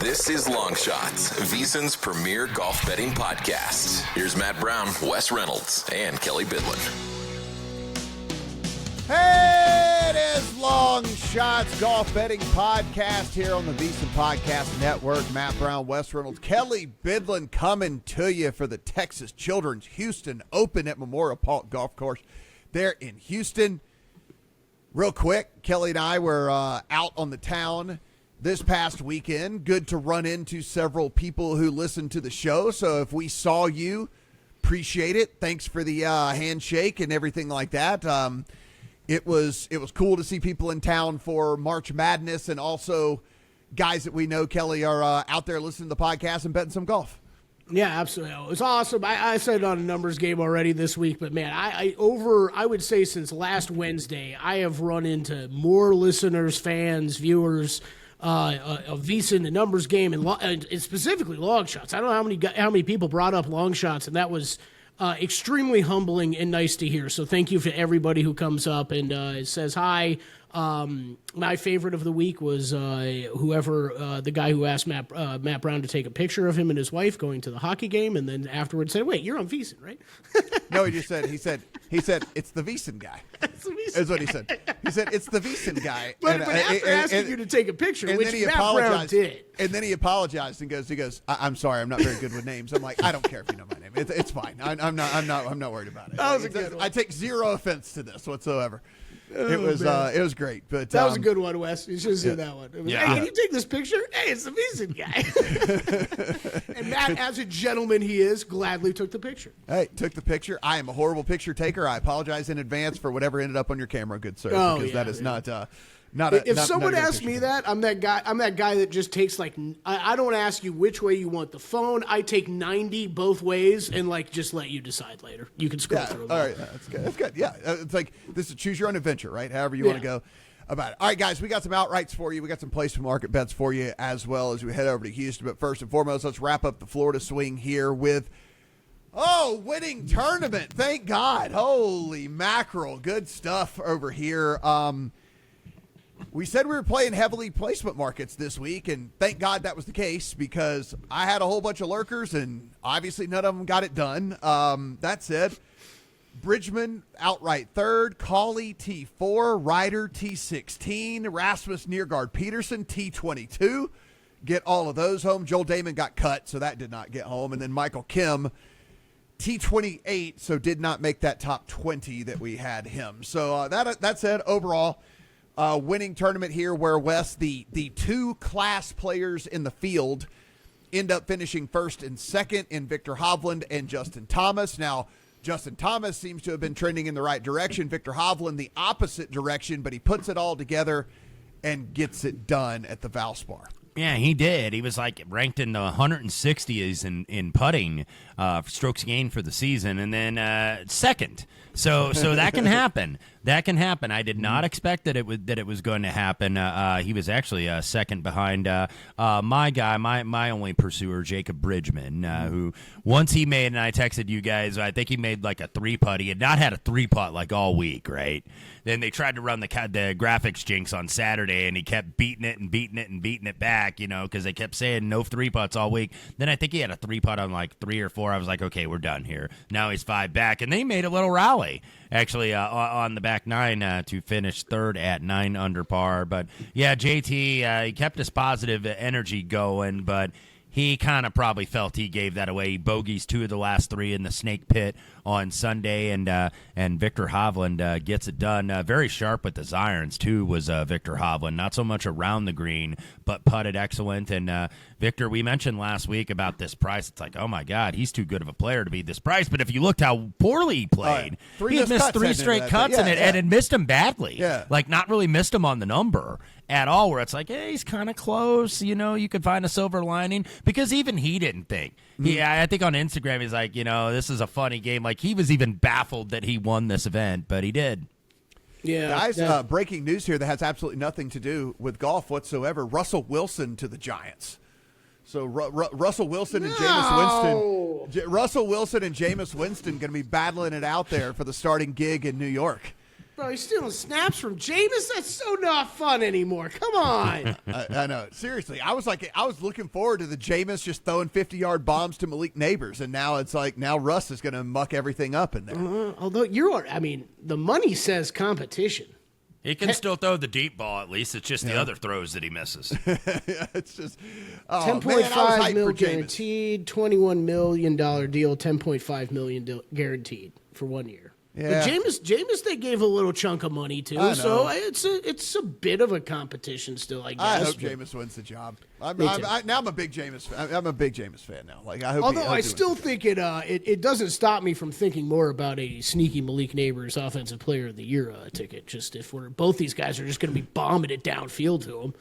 This is Long Shots, VSiN's premier golf betting podcast. Here's Matt Brown, Wes Reynolds, and Kelly Bidlin. Hey, it is Long Shots Golf Betting Podcast here on the VSiN Podcast Network. Matt Brown, Wes Reynolds, Kelly Bidlin coming to you for the Texas Children's Houston Open at Memorial Park Golf Course there in Houston. Real quick, Kelly and I were out on the town this past weekend. Good to run into several people who listen to the show. So if we saw you, appreciate it. Thanks for the handshake and everything like that. It was cool to see people in town for March Madness, and also guys that we know, Kelly, are out there listening to the podcast and betting some golf. Yeah, absolutely. It was awesome. I said it on a numbers game already this week, but man, I would say since last Wednesday, I have run into more listeners, fans, viewers of VSiN, the numbers game, and specifically long shots. I don't know how many people brought up long shots, and that was extremely humbling and nice to hear. So thank you for everybody who comes up and says hi. My favorite of the week was the guy who asked Matt Brown to take a picture of him and his wife going to the hockey game, and then afterwards said, "Wait, you're on VSiN, right?" No, he said it's the VSiN guy. Is what he said. He said it's the VSiN guy. But after asking you to take a picture, which Matt Brown did, and then he apologized and goes, "I'm sorry, I'm not very good with names." I'm like, I don't care if you know my name. It's fine. I'm not worried about it. That was a good one. I take zero offense to this whatsoever. It was great, but that was a good one, Wes. You should have seen that one. It was, yeah. Hey, can you take this picture? Hey, it's the VSiN guy. And Matt, as a gentleman he is, gladly took the picture. Hey, took the picture. I am a horrible picture taker. I apologize in advance for whatever ended up on your camera, good sir, because that is not if someone asks me that, I'm that guy that just takes I don't ask you which way you want the phone. I take 90 both ways and just let you decide later. You can scroll through them. All right, that's good. That's good. Yeah, it's like this is choose your own adventure, right? However you want to go about it. All right, guys, we got some outrights for you. We got some place market bets for you as well as we head over to Houston. But first and foremost, let's wrap up the Florida swing here with winning tournament. Thank God. Holy mackerel. Good stuff over here. We said we were playing heavily placement markets this week, and thank God that was the case because I had a whole bunch of lurkers, and obviously none of them got it done. That said, Bridgman outright third, Cawley T4, Ryder T16, Rasmus Niergaard Peterson T22. Get all of those home. Joel Damon got cut, so that did not get home. And then Michael Kim T28, so did not make that top 20 that we had him. So that said, overall, winning tournament here where, Wes, the two class players in the field end up finishing first and second in Victor Hovland and Justin Thomas. Now, Justin Thomas seems to have been trending in the right direction. Victor Hovland the opposite direction, but he puts it all together and gets it done at the Valspar. Yeah, he did. He was ranked in the 160s in putting strokes gained for the season, and then second. So that can happen. That can happen. I did not expect that it was going to happen. He was actually second behind my guy, my only pursuer, Jacob Bridgman, who once he made, and I texted you guys, I think he made a 3-putt. He had not had a 3-putt all week, right? Then they tried to run the graphics jinx on Saturday, and he kept beating it back, because they kept saying no 3-putts all week. Then I think he had a 3-putt on 3 or 4. I was like, okay, we're done here. Now he's 5 back, and they made a little rally, actually, on the back 9 to finish third at 9 under par. But, yeah, JT, he kept his positive energy going, but he kind of probably felt he gave that away. He bogeys 2 of the last 3 in the snake pit on Sunday, and Victor Hovland gets it done. Very sharp with his irons, too, was Victor Hovland. Not so much around the green, but putted excellent. And Victor, we mentioned last week about this price. It's oh, my God, he's too good of a player to be this price. But if you looked how poorly he played, he had missed 3 straight cuts and it missed him badly. Yeah. Not really missed him on the number at all, where it's hey, he's kind of close. You could find a silver lining, because even he didn't think. I think on Instagram he's this is a funny game. He was even baffled that he won this event, but he did. Yeah, guys, breaking news here that has absolutely nothing to do with golf whatsoever. Russell Wilson to the Giants. So Russell Wilson and Jameis Winston. Russell Wilson and Jameis Winston going to be battling it out there for the starting gig in New York. Bro, he's stealing snaps from Jameis? That's so not fun anymore. Come on. I know. Seriously, I was looking forward to the Jameis just throwing 50-yard bombs to Malik Neighbors, and now it's like Russ is going to muck everything up in there. Although the money says competition. He can still throw the deep ball, at least. It's just the other throws that he misses. It's just $10.5 million guaranteed, $21 million deal, $10.5 million guaranteed for 1 year. Yeah. But Jameis, they gave a little chunk of money too, so it's a bit of a competition still. I guess. I hope Jameis wins the job. I'm a big Jameis. I'm a big Jameis fan now. Like I hope. Although I still think it doesn't stop me from thinking more about a sneaky Malik Neighbors Offensive Player of the Year ticket. Just if both these guys are just going to be bombing it downfield to him.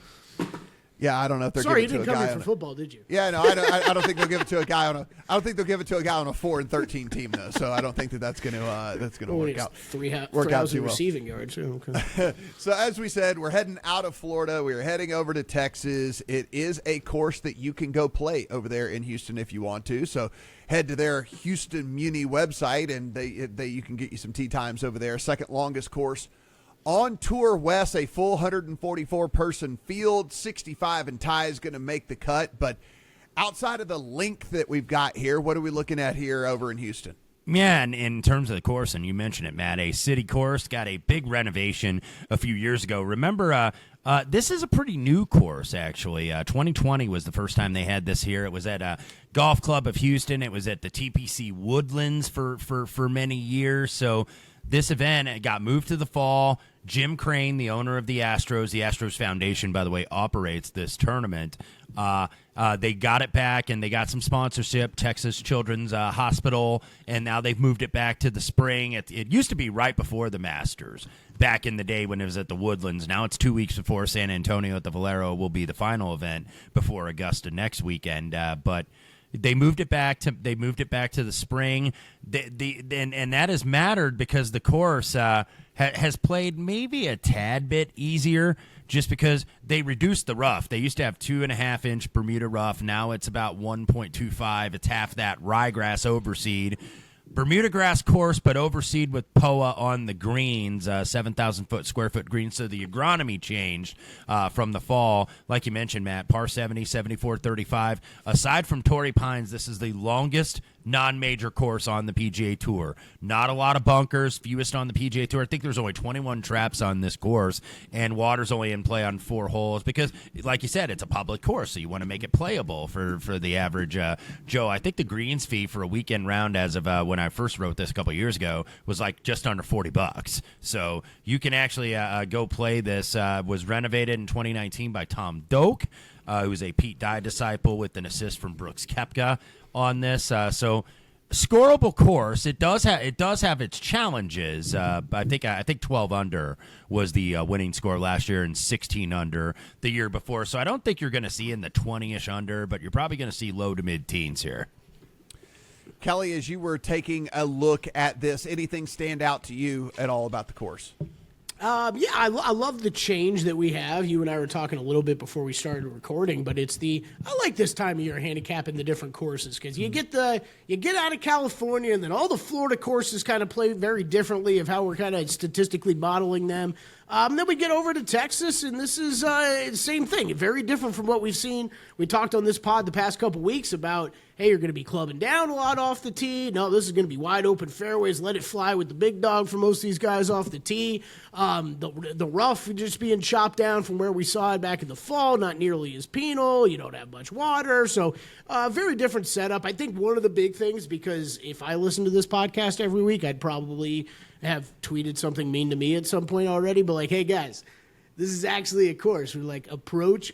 Yeah, I don't know if they're. Sorry, you giving didn't it to come here for football, did you? Yeah, no, I don't think they'll give it to a guy on a. I don't think they'll give it to a guy on a 4-13 team though. So I don't think that's going to work out. Three out thousand too well. receiving yards. Okay. So as we said, we're heading out of Florida. We are heading over to Texas. It is a course that you can go play over there in Houston if you want to. So head to their Houston Muni website, and you can get you some tee times over there. Second longest course on Tour West, a full 144-person field. 65 and tie is going to make the cut. But outside of the length that we've got here, what are we looking at here over in Houston? Yeah, and in terms of the course, and you mentioned it, Matt, a city course, got a big renovation a few years ago. Remember, this is a pretty new course, actually. 2020 was the first time they had this here. It was at Golf Club of Houston. It was at the TPC Woodlands for many years. So this event got moved to the fall. Jim Crane, the owner of the Astros Foundation, by the way, operates this tournament. They got it back, and they got some sponsorship, Texas Children's Hospital, and now they've moved it back to the spring. It used to be right before the Masters, back in the day when it was at the Woodlands. Now it's 2 weeks before San Antonio at the Valero will be the final event before Augusta next weekend. But they moved it back to the spring. And that has mattered because the course has played maybe a tad bit easier just because they reduced the rough. They used to have 2.5-inch Bermuda rough. Now it's about 1.25. It's half that ryegrass overseed. Bermuda grass course, but overseed with POA on the greens, 7,000 square foot greens. So the agronomy changed from the fall. Like you mentioned, Matt, par 70, 74, 35. Aside from Torrey Pines, this is the longest non-major course on the PGA Tour. Not a lot of bunkers, fewest on the PGA Tour. I think there's only 21 traps on this course, and water's only in play on 4 holes because, like you said, it's a public course, so you want to make it playable for the average Joe. I think the greens fee for a weekend round as of when I first wrote this a couple of years ago was like just under $40. So you can actually go play this. Was renovated in 2019 by Tom Doak, who's a Pete Dye disciple with an assist from Brooks Koepka on this. So scoreable course. It does have its challenges. I think 12 under was the winning score last year and 16 under the year before. So I don't think you're going to see in the 20-ish under, but you're probably going to see low to mid-teens here. Kelly, as you were taking a look at this, anything stand out to you at all about the course? Yeah, I love the change that we have. You and I were talking a little bit before we started recording, but I like this time of year handicapping the different courses because you get out of California and then all the Florida courses kind of play very differently of how we're kind of statistically modeling them. Then we get over to Texas, and this is the same thing. Very different from what we've seen. We talked on this pod the past couple weeks about, hey, you're going to be clubbing down a lot off the tee. No, this is going to be wide open fairways. Let it fly with the big dog for most of these guys off the tee. The rough just being chopped down from where we saw it back in the fall, not nearly as penal. You don't have much water. So very different setup. I think one of the big things, because if I listened to this podcast every week, I'd probably have tweeted something mean to me at some point already, but like, hey guys, this is actually a course where like approach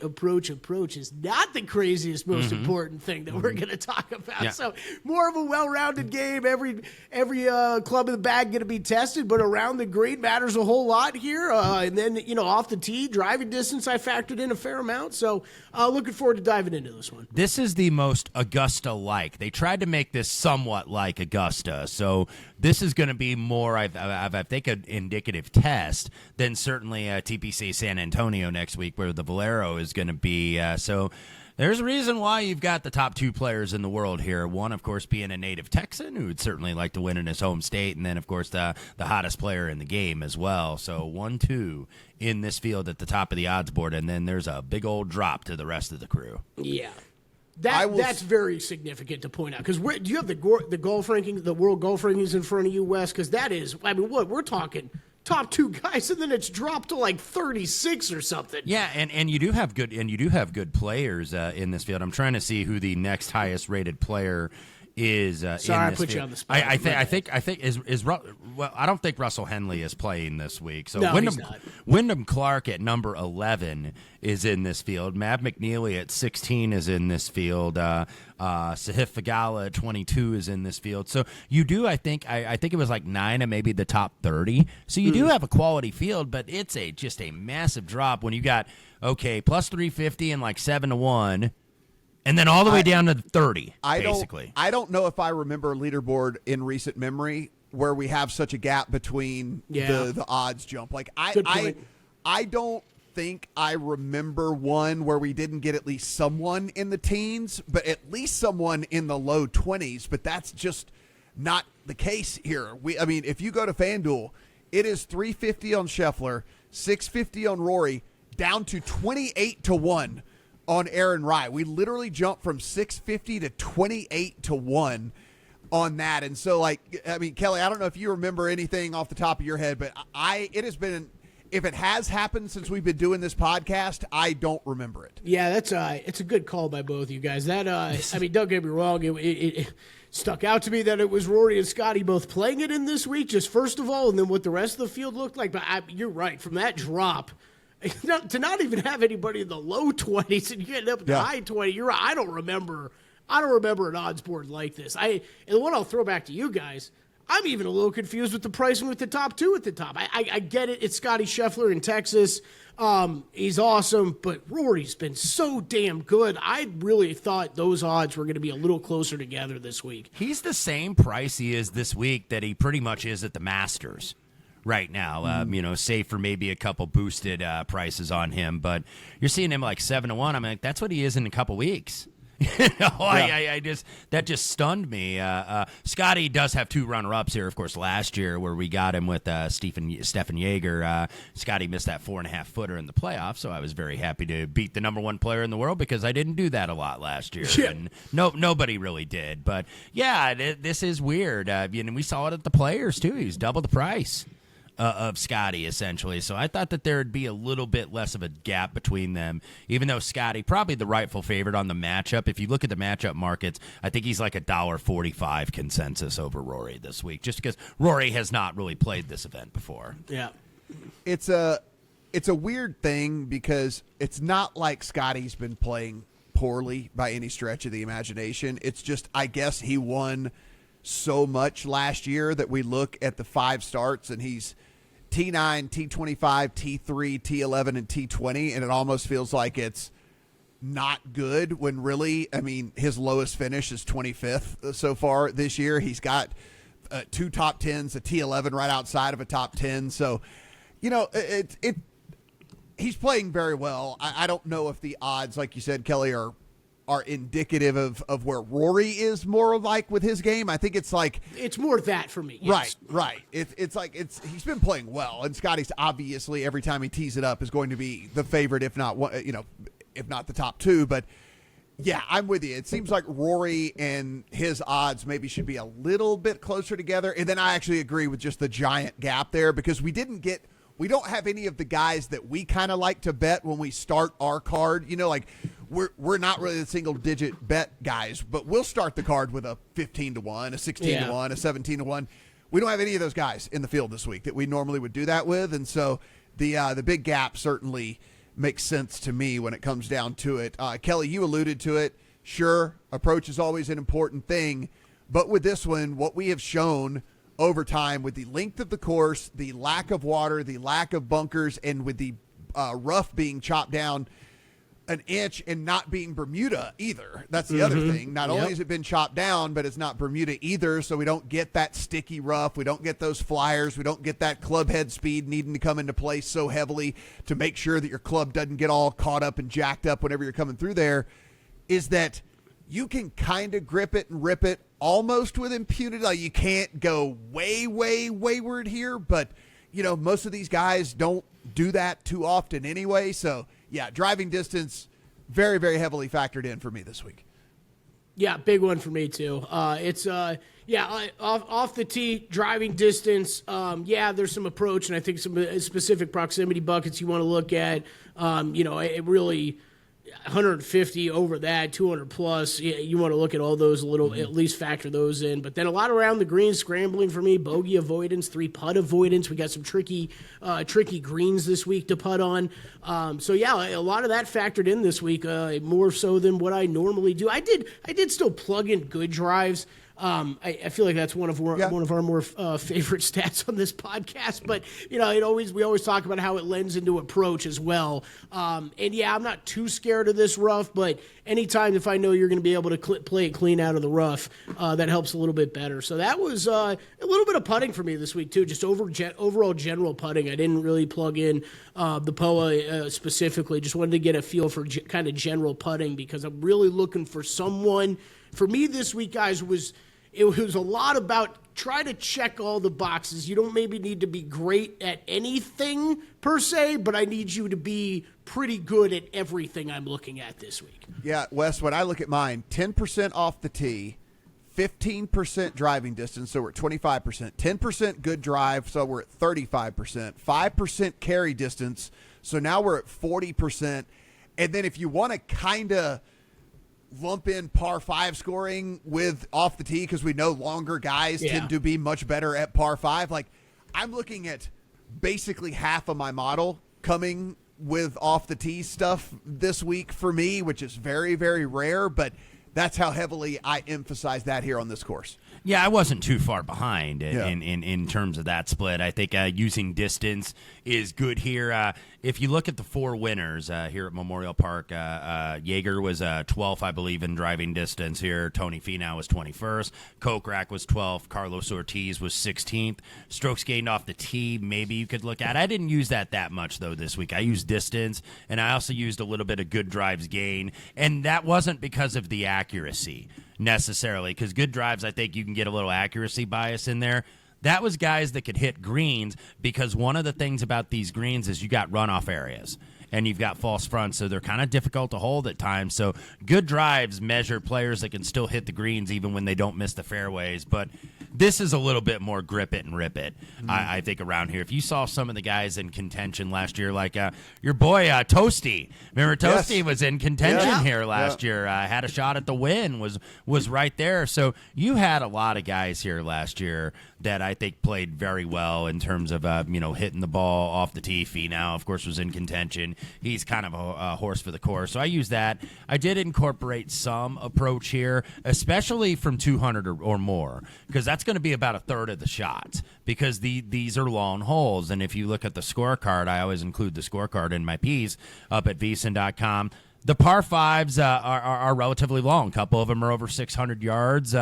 is not the craziest, most important thing that we're going to talk about. Yeah. So more of a well-rounded game. Every club in the bag going to be tested, but around the green matters a whole lot here. And then, off the tee, driving distance, I factored in a fair amount. So looking forward to diving into this one. This is the most Augusta-like. They tried to make this somewhat like Augusta. So this is going to be more, I think, an indicative test than certainly TPC San Antonio next week, where the Valero is going to be. So There's a reason why you've got the top 2 players in the world here. One, of course, being a native Texan who would certainly like to win in his home state, and then, of course, the hottest player in the game as well. So 1-2 in this field at the top of the odds board, and then there's a big old drop to the rest of the crew. Yeah. That's very significant to point out, because do you have the golf ranking, the world golf rankings in front of you, Wes? Because that is, I mean, what we're talking top 2 guys, and then it's dropped to like 36 or something. Yeah, and you do have good players in this field. I'm trying to see who the next highest rated player is. Sorry, in this I put field. you on the spot. I think well, I don't think Russell Henley is playing this week. So no, he's not. Wyndham Clark at number 11 is in this field. Mav McNeely at 16 is in this field. Sahith Fagala at 22 is in this field. So you do, I think it was like 9 of maybe the top 30. So you do have a quality field, but it's just a massive drop when you got plus 350 and like 7-1. And then all the way down to 30, basically. I don't know if I remember a leaderboard in recent memory where we have such a gap between the odds jump. Like I don't think I remember one where we didn't get at least someone in the teens, but at least someone in the low 20s. But that's just not the case here. If you go to FanDuel, it is 350 on Scheffler, 650 on Rory, down to 28-1. On Aaron Rai. We literally jumped from 650 to 28-1 on that. And so, Kelly, I don't know if you remember anything off the top of your head, but it has been, if it has happened since we've been doing this podcast, I don't remember it. Yeah, it's a good call by both of you guys. That, don't get me wrong, it stuck out to me that it was Rory and Scotty both playing it in this week, just first of all, and then what the rest of the field looked like. But you're right, from that drop, to not even have anybody in the low 20s and you end up in the high 20s, you're right. I don't remember an odds board like this. And the one I'll throw back to you guys, I'm even a little confused with the pricing with the top 2 at the top. I get it. It's Scotty Scheffler in Texas. He's awesome, but Rory's been so damn good. I really thought those odds were going to be a little closer together this week. He's the same price he is this week that he pretty much is at the Masters right now, save for maybe a couple boosted prices on him. But you're seeing him like 7-1. I'm like, that's what he is in a couple weeks. That just stunned me. Scotty does have 2 runner-ups here, of course, last year where we got him with Stefan Jaeger. Scotty missed that 4.5-footer in the playoffs, so I was very happy to beat the number 1 player in the world because I didn't do that a lot last year. Yeah. And nobody really did. But, yeah, this is weird. We saw it at the Players, too. He's double the price of Scotty, essentially. So I thought that there would be a little bit less of a gap between them, even though Scotty, probably the rightful favorite on the matchup. If you look at the matchup markets, I think he's like $1.45 consensus over Rory this week, just because Rory has not really played this event before. Yeah. It's a weird thing because it's not like Scotty's been playing poorly by any stretch of the imagination. It's just, I guess he won so much last year that we look at the 5 starts and he's T9, T25, T3, T11, and T20, and it almost feels like it's not good when really, his lowest finish is 25th so far this year. He's got 2 top 10s, a T11 right outside of a top 10. So, he's playing very well. I don't know if the odds, like you said, Kelly, are indicative of where Rory is more like with his game. I think it's like it's more that for me. Yes. Right. It's like he's been playing well, and Scotty's obviously every time he tees it up is going to be the favorite, if not one, if not the top 2. But yeah, I'm with you. It seems like Rory and his odds maybe should be a little bit closer together. And then I actually agree with just the giant gap there because we don't have any of the guys that we kind of like to bet when we start our card. We're not really the single digit bet guys, but we'll start the card with a 15-1, a 16-1, a 17-1. We don't have any of those guys in the field this week that we normally would do that with. And so the big gap certainly makes sense to me when it comes down to it. Kelly, you alluded to it. Sure, approach is always an important thing, but with this one, what we have shown over time with the length of the course, the lack of water, the lack of bunkers, and with the rough being chopped down an inch and not being Bermuda either. That's the other thing. Not only has it been chopped down, but it's not Bermuda either, so we don't get that sticky rough. We don't get those flyers. We don't get that club head speed needing to come into place so heavily to make sure that your club doesn't get all caught up and jacked up whenever you're coming through there. is that you can kind of grip it and rip it almost with impunity. Like, you can't go way, way wayward here, but, most of these guys don't do that too often anyway. So, yeah, driving distance, very, very heavily factored in for me this week. Yeah, big one for me too. It's off the tee, driving distance. There's some approach, and I think some specific proximity buckets you want to look at. It really 150 over that, 200 plus. You want to look at all those a little, at least factor those in. But then a lot around the green, scrambling for me, bogey avoidance, 3-putt avoidance. We got some tricky greens this week to putt on. A lot of that factored in this week, more so than what I normally do. I did still plug in good drives. I feel like that's one of our more favorite stats on this podcast. But we always talk about how it lends into approach as well. I'm not too scared of this rough, but anytime if I know you're going to be able to play it clean out of the rough, that helps a little bit better. So that was a little bit of putting for me this week too. Just overall general putting. I didn't really plug in the POA specifically. Just wanted to get a feel for kind of general putting, because I'm really looking for someone. For me this week, guys, it was a lot about try to check all the boxes. You don't maybe need to be great at anything per se, but I need you to be pretty good at everything I'm looking at this week. Yeah, Wes, when I look at mine, 10% off the tee, 15% driving distance, so we're at 25%, 10% good drive, so we're at 35%, 5% carry distance, so now we're at 40%. And then if you want to kind of lump in par 5 scoring with off the tee, because we know longer guys tend to be much better at par 5. Like, I'm looking at basically half of my model coming with off the tee stuff this week for me, which is very, very rare, but that's how heavily I emphasize that here on this course. Yeah, I wasn't too far behind in terms of that split. I think using distance is good here. If you look at the 4 winners here at Memorial Park, Jaeger was 12th, I believe, in driving distance here. Tony Finau was 21st. Kokrak was 12th. Carlos Ortiz was 16th. Strokes gained off the tee, maybe you could look at. I didn't use that much, though, this week. I used distance, and I also used a little bit of good drives gain, and that wasn't because of the accuracy necessarily, because good drives, I think you can get a little accuracy bias in there. That was guys that could hit greens, because one of the things about these greens is you got runoff areas and you've got false fronts, so they're kind of difficult to hold at times. So good drives measure players that can still hit the greens even when they don't miss the fairways. But this is a little bit more grip it and rip it, I think, around here. If you saw some of the guys in contention last year, like your boy Toasty. Remember, Toasty was in contention here last year. Had a shot at the win, was right there. So you had a lot of guys here last year that I think played very well in terms of hitting the ball off the tee. Finau, of course, was in contention. He's kind of a horse for the course. So I used that. I did incorporate some approach here, especially from 200 or more, because that's going to be about a third of the shots, because these are long holes. And if you look at the scorecard, I always include the scorecard in my piece up at VSiN.com. The par 5s are relatively long. A couple of them are over 600 yards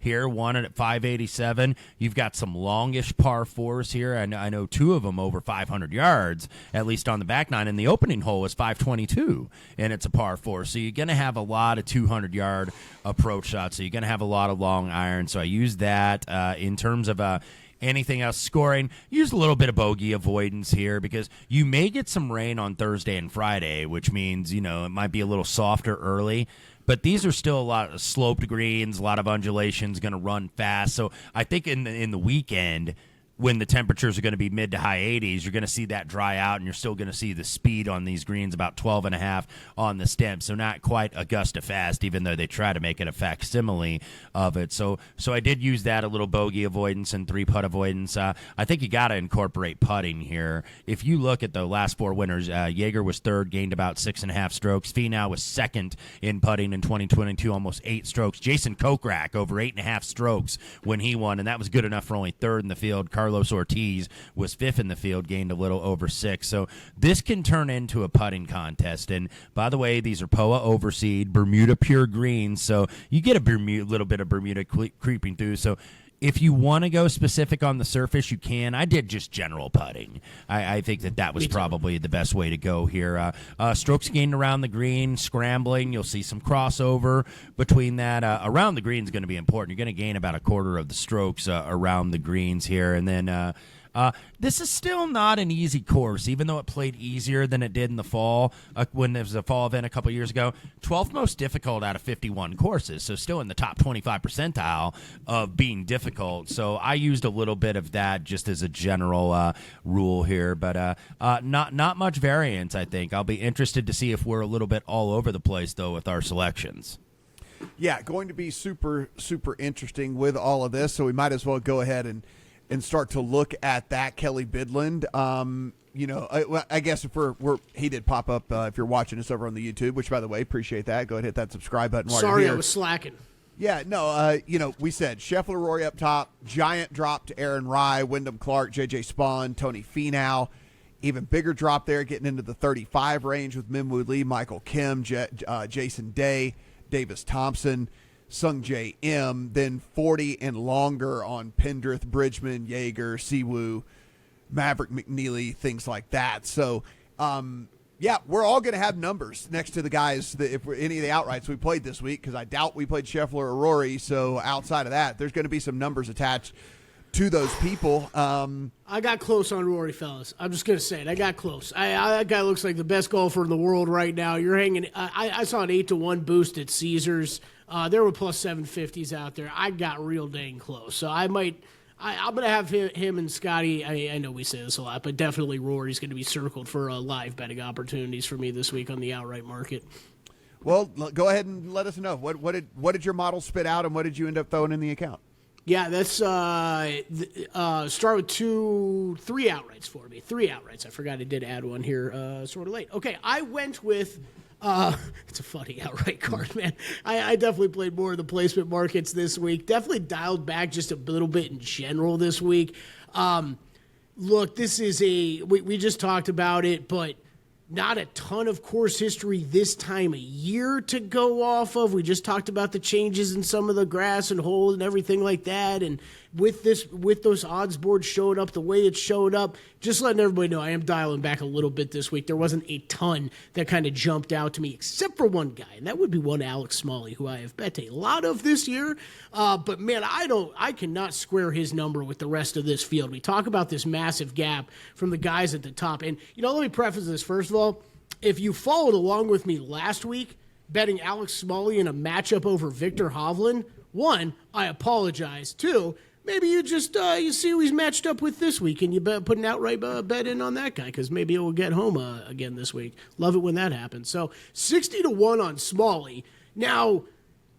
here, one at 587. You've got some longish par 4s here. I know 2 of them over 500 yards, at least on the back nine. And the opening hole is 522, and it's a par 4. So you're going to have a lot of 200-yard approach shots. So you're going to have a lot of long irons. So I use that in terms of anything else scoring. Use a little bit of bogey avoidance here, because you may get some rain on Thursday and Friday, which means, it might be a little softer early. But these are still a lot of sloped greens, a lot of undulations, going to run fast. So I think in the weekend, when the temperatures are going to be mid to high 80s, you're going to see that dry out, and you're still going to see the speed on these greens about 12.5 on the stem. So not quite Augusta fast, even though they try to make it a facsimile of it. So I did use that, a little bogey avoidance and 3-putt avoidance. I think you got to incorporate putting here. If you look at the last 4 winners, Jaeger was 3rd, gained about 6.5 strokes. Finau was 2nd in putting in 2022, almost 8 strokes. Jason Kokrak over 8.5 strokes when he won, and that was good enough for only 3rd in the field. Carlos Ortiz was 5th in the field, gained a little over 6. So this can turn into a putting contest. And by the way, these are POA overseed, Bermuda pure greens. So you get a little bit of Bermuda creeping through. So If you want to go specific on the surface, you can. I did just general putting. I think that was probably the best way to go here. Strokes gained around the green, scrambling. You'll see some crossover between that. Around the green is going to be important. You're going to gain about a quarter of the strokes around the greens here. And then this is still not an easy course, even though it played easier than it did in the fall when there was a fall event a couple years ago. 12th most difficult out of 51 courses, so still in the top 25 percentile of being difficult. So I used a little bit of that just as a general rule here, but not much variance, I think. I'll be interested to see if we're a little bit all over the place, though, with our selections. Yeah, going to be super, super interesting with all of this, so we might as well go ahead and start to look at that. Kelly Bidland, I guess if he did pop up if you're watching us over on the YouTube, which, by the way, appreciate that. Go ahead and hit that subscribe button while Sorry, you're here. I was slacking. Yeah, no, we said Scheffler, Rory up top, giant drop to Aaron Rye, Wyndham Clark, J.J. Spawn, Tony Finau. Even bigger drop there, getting into the 35 range with Minwoo Lee, Michael Kim, Jason Day, Davis Thompson, Sung J M, then 40 and longer on Pendrith, Bridgman, Yeager, Siwoo, Maverick McNeely, things like that. So, we're all going to have numbers next to the guys if any of the outrights we played this week, because I doubt we played Scheffler or Rory. So outside of that, there's going to be some numbers attached to those people. I got close on Rory, fellas. I'm just going to say it. I got close. That guy looks like the best golfer in the world right now. You're hanging. I saw an 8-1 boost at Caesars. There were plus 750s out there. I got real dang close. So I'm going to have him and Scotty. I know we say this a lot, but definitely Rory's going to be circled for live betting opportunities for me this week on the outright market. Well, go ahead and let us know. What did your model spit out, and what did you end up throwing in the account? Yeah, that's start with 3 outrights for me. 3 outrights. I forgot I did add one here sort of late. Okay, I went with it's a funny outright card, man. I definitely played more of the placement markets this week. Definitely dialed back just a little bit in general this week. Look, this is we just talked about it, but not a ton of course history this time of year to go off of. We just talked about the changes in some of the grass and hole and everything like that. And with those odds boards showing up the way it showed up, just letting everybody know I am dialing back a little bit this week. There wasn't a ton that kind of jumped out to me, except for one guy, and that would be one Alex Smalley, who I have bet a lot of this year. But man, I cannot square his number with the rest of this field. We talk about this massive gap from the guys at the top. And, let me preface this. First of all, if you followed along with me last week, betting Alex Smalley in a matchup over Victor Hovland, 1, I apologize. 2, maybe you just you see who he's matched up with this week, and you put an outright bet in on that guy, because maybe it will get home again this week. Love it when that happens. So 60-1 on Smalley. Now,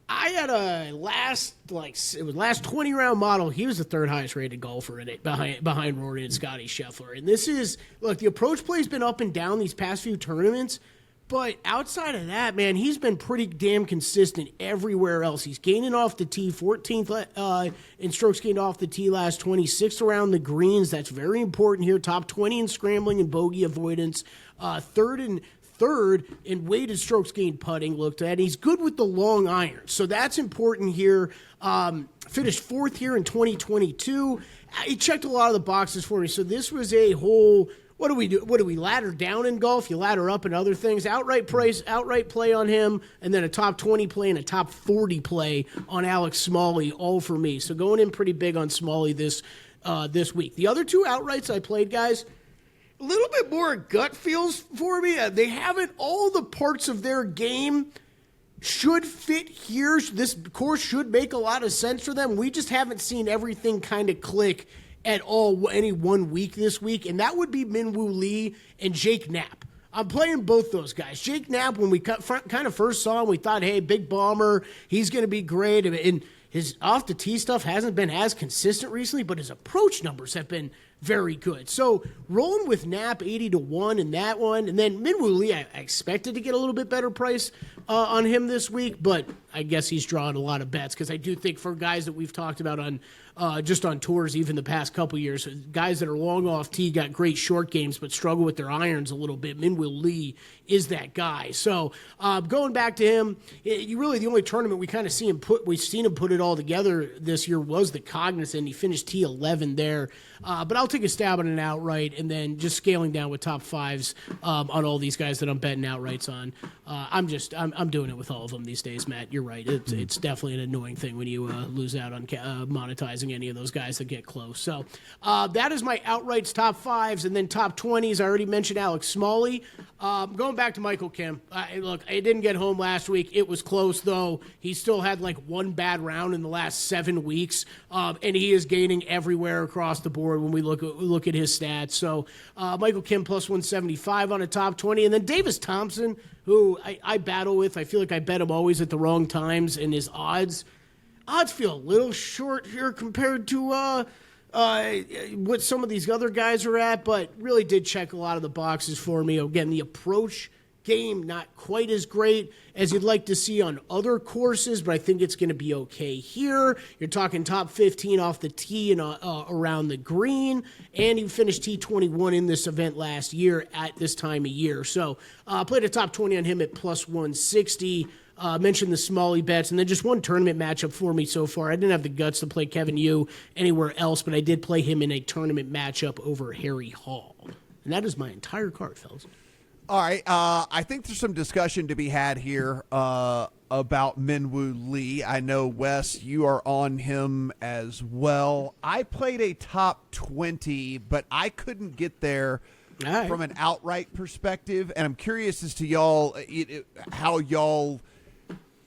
I had a last 20-round model. He was the 3rd highest rated golfer in it, behind Rory and Scotty Scheffler. And this is, look, the approach play's been up and down these past few tournaments, but outside of that, man, he's been pretty damn consistent everywhere else. He's gaining off the tee, 14th in strokes gained off the tee last, 26th around the greens. That's very important here. Top 20 in scrambling and bogey avoidance. Third in weighted strokes gained putting looked at. He's good with the long irons, so that's important here. Finished 4th here in 2022. He checked a lot of the boxes for me. So this was a whole. What do we do? What do we ladder down in golf? You ladder up in other things. Outright play on him, and then a top 20 play and a top 40 play on Alex Smalley, all for me. So going in pretty big on Smalley this week. The other 2 outrights I played, guys, a little bit more gut feels for me. They haven't, all the parts of their game should fit here. This course should make a lot of sense for them. We just haven't seen everything kind of click at all any one week this week, and that would be Minwoo Lee and Jake Knapp. I'm playing both those guys. Jake Knapp, when we kind of first saw him, we thought, hey, big bomber, he's going to be great. And his off-the-tee stuff hasn't been as consistent recently, but his approach numbers have been very good. So rolling with Knapp 80-1 in that one, and then Minwoo Lee, I expected to get a little bit better price on him this week, but I guess he's drawing a lot of bets, because I do think for guys that we've talked about on just on tours even the past couple years, guys that are long off tee, got great short games but struggle with their irons a little bit. Minwoo Lee is that guy. So going back to him, you really the only tournament we kind of we've seen him put it all together this year was the Cognizant. He finished T11 there. But I'll take a stab on an outright and then just scaling down with top fives on all these guys that I'm betting outrights on. I'm doing it with all of them these days, Matt. You're right. It's definitely an annoying thing when you lose out on monetizing any of those guys that get close. So that is my outrights, top fives, and then top 20s. I already mentioned Alex Smalley. Going back to Michael Kim. Look, I didn't get home last week. It was close, though. He still had like one bad round in the last 7 weeks, and he is gaining everywhere across the board when we look at his stats. So Michael Kim plus 175 on a top 20, and then Davis Thompson, who I battle with. I feel like I bet him always at the wrong times, and his odds feel a little short here compared to what some of these other guys are at, but really did check a lot of the boxes for me. Again, the approach game not quite as great as you'd like to see on other courses, but I think it's going to be okay here. You're talking top 15 off the tee and around the green, and he finished T21 in this event last year at this time of year. So played a top 20 on him at plus 160. Mentioned the Smalley bets, and then just one tournament matchup for me so far. I didn't have the guts to play Kevin Yu anywhere else, but I did play him in a tournament matchup over Harry Hall. And that is my entire card, fellas. All right. I think there's some discussion to be had here about Minwoo Lee. I know, Wes, you are on him as well. I played a top 20, but I couldn't get there from an outright perspective, and I'm curious as to y'all, how y'all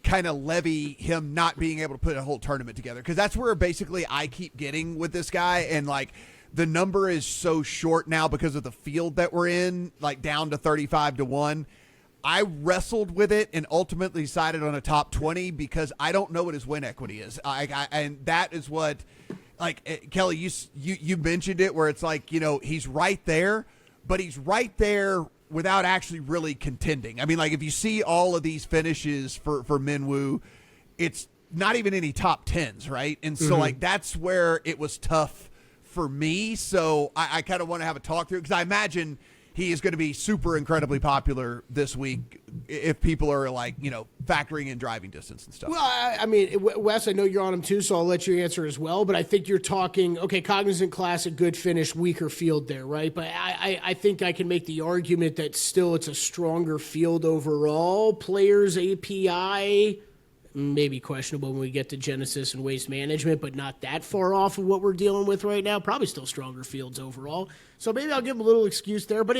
kind of levy him not being able to put a whole tournament together, because that's where basically I keep getting with this guy, and like the number is so short now because of the field that we're in, like down to 35-1. I wrestled with it and ultimately decided on a top 20 because I don't know what his win equity is. And that is what, like, Kelly, you mentioned it, where it's like, he's right there, but he's right there without actually really contending. I mean, like, if you see all of these finishes for Minwoo, it's not even any top 10s, right? And so, like, that's where it was tough for me. So I kind of want to have a talk through, because I imagine he is going to be super incredibly popular this week if people are, like, factoring in driving distance and stuff. Well, I mean, Wes, I know you're on him too, so I'll let you answer as well. But I think you're talking, okay, Cognizant Classic, good finish, weaker field there, right? But I think I can make the argument that still it's a stronger field overall. Players API, maybe questionable when we get to Genesis and Waste Management, but not that far off of what we're dealing with right now. Probably still stronger fields overall. So maybe I'll give him a little excuse there, but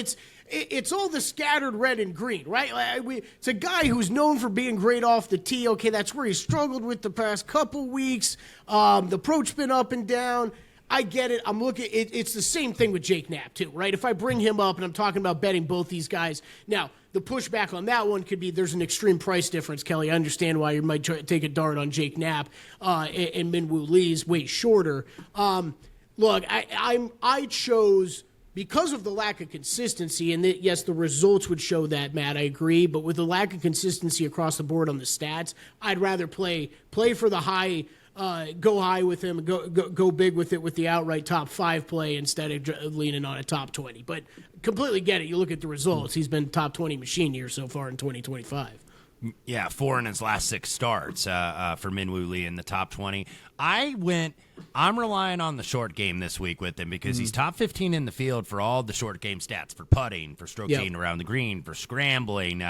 it's all the scattered red and green, right? It's a guy who's known for being great off the tee. Okay, that's where he struggled with the past couple weeks. The approach been up and down. I get it. I'm looking. It's the same thing with Jake Knapp too, right? If I bring him up, and I'm talking about betting both these guys now, the pushback on that one could be there's an extreme price difference, Kelly. I understand why you might take a dart on Jake Knapp and Minwoo Lee's way shorter. Look, I chose, because of the lack of consistency, and yes, the results would show that, Matt, I agree, but with the lack of consistency across the board on the stats, I'd rather play for the high, go high with him, go big with it with the outright top 5 play instead of leaning on a top 20. But completely get it. You look at the results. He's been top 20 machine here so far in 2025. Yeah, 4 in his last 6 starts for Minwoo Lee in the top 20. I'm relying on the short game this week with him because he's top 15 in the field for all the short game stats, for putting, for stroke gain around the green, for scrambling.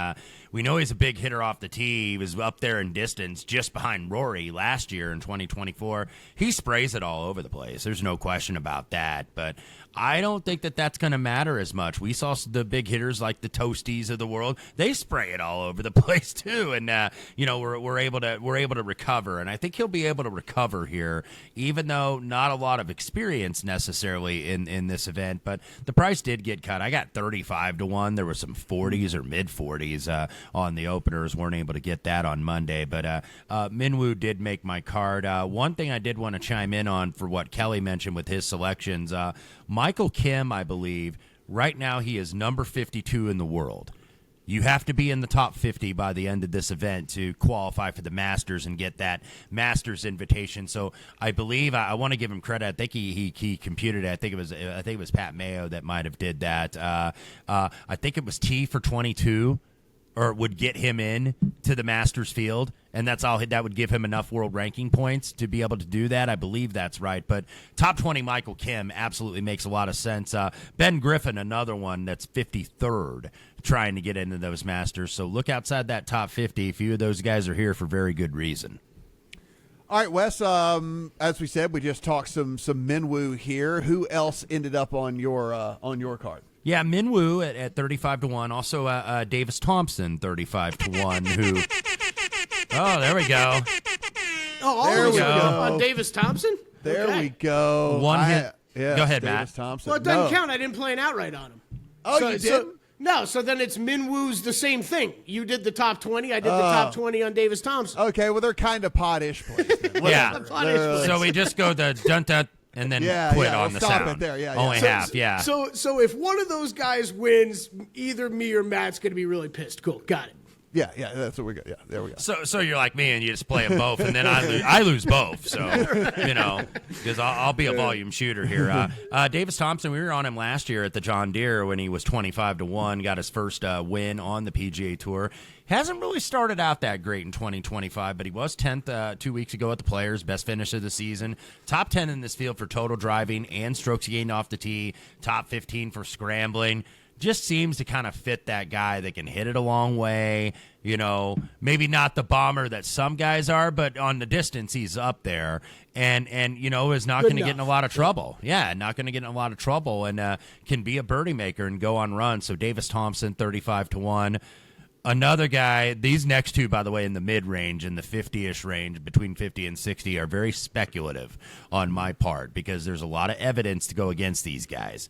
We know he's a big hitter off the tee. He was up there in distance just behind Rory last year in 2024. He sprays it all over the place. There's no question about that. But I don't think that that's going to matter as much. We saw the big hitters like the Toasties of the world. They spray it all over the place too, and we're able to recover. And I think he'll be able to recover here, even though not a lot of experience necessarily in this event. But the price did get cut. I got 35-1. There were some 40s or mid 40s on the openers. Weren't able to get that on Monday, but Minwoo did make my card. One thing I did want to chime in on for what Kelly mentioned with his selections. Michael Kim, I believe, right now he is number 52 in the world. You have to be in the top 50 by the end of this event to qualify for the Masters and get that Masters invitation. So I believe I want to give him credit. I think he computed it. I think it was Pat Mayo that might have did that. I think it was T for 22. or would get him in to the Masters field, and that's all that would give him enough world ranking points to be able to do that. I believe that's right. But top 20 Michael Kim absolutely makes a lot of sense. Ben Griffin, another one that's 53rd, trying to get into those Masters. So look outside that top 50. A few of those guys are here for very good reason. All right, Wes, as we said, we just talked some Minwoo here. Who else ended up on your card? Yeah, Minwoo at 35-1. Also, Davis Thompson 35-1. Who? Oh, there we go. Oh, there we go. On Davis Thompson. There we go. One hit. Yeah, go ahead, Davis Matt. Thompson. Well, it doesn't count. I didn't play an outright on him. Oh, you didn't? No, so then it's Minwoo's the same thing. You did the top 20. I did the top 20 on Davis Thompson. Okay, well, they're kind of pot-ish plays. Yeah. Pot-ish. So we just go the dun-dun and then quit on the stop sound. it there. Yeah, Only half, yeah. So if one of those guys wins, either me or Matt's going to be really pissed. Cool, got it. Yeah, that's what we got. Yeah, there we go. So you're like me, and you just play them both, and then I lose both. So because I'll be a volume shooter here. Davis Thompson, we were on him last year at the John Deere when he was 25-1, got his first win on the PGA Tour. Hasn't really started out that great in 2025, but he was 10th 2 weeks ago at the Players, best finish of the season. Top 10 in this field for total driving and strokes gained off the tee. Top 15 for scrambling. Just seems to kind of fit that guy that can hit it a long way. Maybe not the bomber that some guys are, but on the distance he's up there, and is not going to get in a lot of trouble. Yeah, not going to get in a lot of trouble, and can be a birdie maker and go on runs. So Davis Thompson 35-1. Another guy, these next two, by the way, in the mid-range, in the 50-ish range, between 50 and 60, are very speculative on my part because there's a lot of evidence to go against these guys.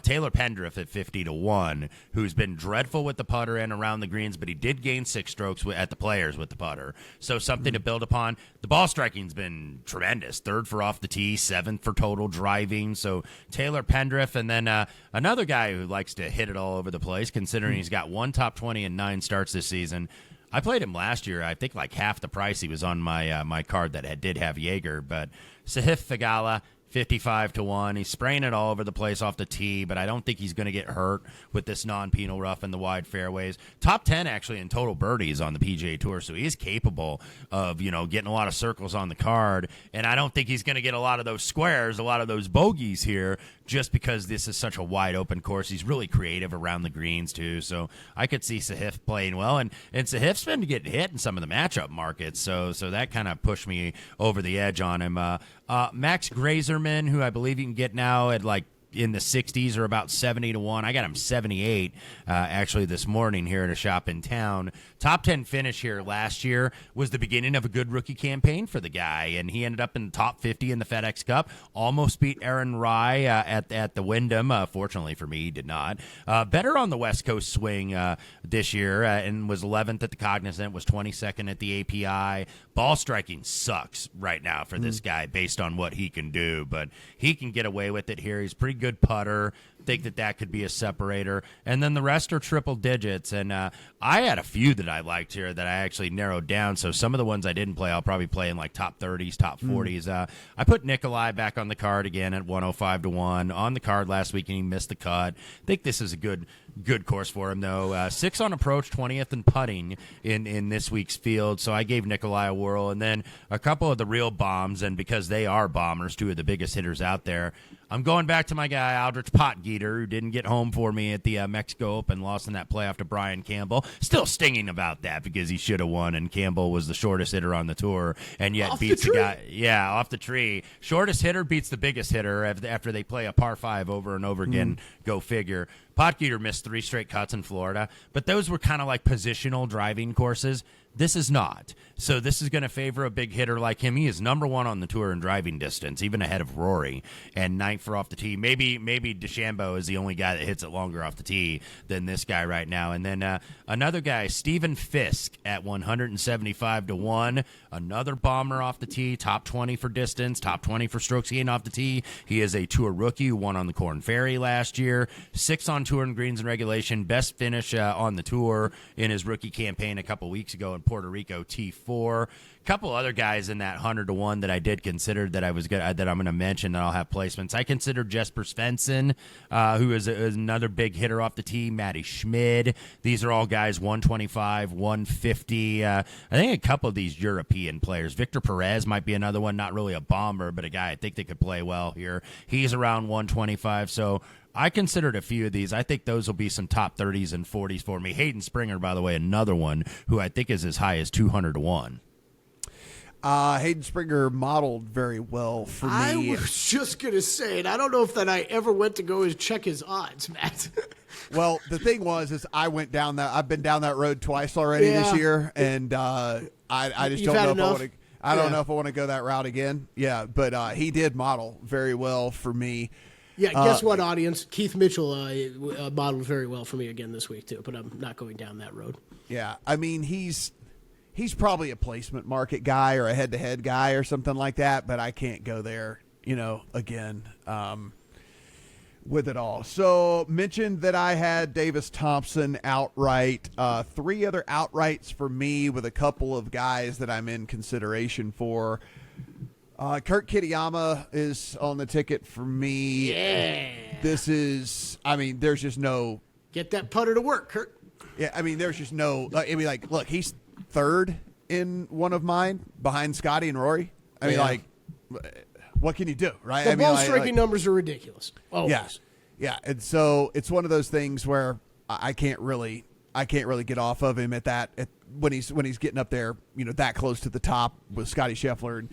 Taylor Pendrith at 50-1, who's been dreadful with the putter and around the greens, but he did gain 6 strokes at the Players with the putter. So something to build upon. The ball striking's been tremendous. 3rd for off the tee, 7th for total driving. So Taylor Pendrith, and then another guy who likes to hit it all over the place, considering he's got 1 top 20 and 9 starts this season. I played him last year. I think like half the price he was on my card that did have Jaeger. But Sahith Theegala, 55-1. He's spraying it all over the place off the tee, but I don't think he's going to get hurt with this non-penal rough and the wide fairways. Top 10 actually in total birdies on the PGA Tour, so he is capable of getting a lot of circles on the card. And I don't think he's going to get a lot of those squares, a lot of those bogeys here, just because this is such a wide open course. He's really creative around the greens too, so I could see Sahith playing well. And Sahith's been getting hit in some of the matchup markets, so that kind of pushed me over the edge on him. Max Grazerman, who I believe you can get now at like in the 60s or about 70-1. I got him 78 actually this morning here at a shop in town. Top 10 finish here last year was the beginning of a good rookie campaign for the guy, and he ended up in the top 50 in the FedEx Cup. Almost beat Aaron Rye at the Wyndham. Fortunately for me, he did not. Better on the West Coast swing this year and was 11th at the Cognizant, was 22nd at the API. Ball striking sucks right now for this guy based on what he can do, but he can get away with it here. He's a pretty good putter. Think that could be a separator. And then the rest are triple digits. And I had a few that I liked here that I actually narrowed down. So some of the ones I didn't play, I'll probably play in like top 30s, top 40s. I put Nikolai back on the card again at 105-1. On the card last week, and he missed the cut. I think this is a good course for him, though. 6 on approach, 20th in putting in this week's field. So I gave Nikolai a whirl. And then a couple of the real bombs, and because they are bombers, 2 of the biggest hitters out there, I'm going back to my guy, Aldrich Potgieter, who didn't get home for me at the Mexico Open, lost in that playoff to Brian Campbell. Still stinging about that because he should have won, and Campbell was the shortest hitter on the tour, and yet beats the guy. Yeah, off the tree. Shortest hitter beats the biggest hitter after they play a par 5 over and over again. Go figure. Potgieter missed 3 straight cuts in Florida, but those were kind of like positional driving courses. This is not. So this is going to favor a big hitter like him. He is number 1 on the tour in driving distance, even ahead of Rory, and 9th for off the tee. Maybe DeChambeau is the only guy that hits it longer off the tee than this guy right now. And then another guy, Stephen Fisk at 175-1. Another bomber off the tee, top 20 for distance, top 20 for strokes gained off the tee. He is a tour rookie who won on the Corn Ferry last year. 6 on tour and greens and regulation. Best finish on the tour in his rookie campaign a couple weeks ago in Puerto Rico T4. A couple other guys in that 100-1 that I did consider that I'm going to mention that I'll have placements. I considered Jesper Svensson, who is another big hitter off the tee. Matty Schmid. These are all guys 125, 150. I think a couple of these European players. Victor Perez might be another one. Not really a bomber, but a guy I think that could play well here. He's around 125. So I considered a few of these. I think those will be some top 30s and 40s for me. Hayden Springer, by the way, another one who I think is as high as 200-1. Hayden Springer modeled very well for me. I was just going to say it. I don't know if that I ever went to go and check his odds, Matt. Well, the thing is I've been down that road twice already this year, and I just don't know if I want to. I don't know if I want to go that route again. Yeah, but he did model very well for me. Yeah, guess what, audience? Keith Mitchell modeled very well for me again this week, too, but I'm not going down that road. Yeah, I mean, he's probably a placement market guy or a head-to-head guy or something like that, but I can't go there, again with it all. So mentioned that I had Davis Thompson outright. 3 other outrights for me with a couple of guys that I'm in consideration for. Kurt Kitayama is on the ticket for me. Yeah. This is, there's just no. Get that putter to work, Kurt. Yeah, there's just no. Look, he's third in one of mine behind Scotty and Rory. What can you do, right? The ball striking numbers are ridiculous. Always. Yeah, and so it's one of those things where I can't really get off of him when he's getting up there, that close to the top with Scotty Scheffler and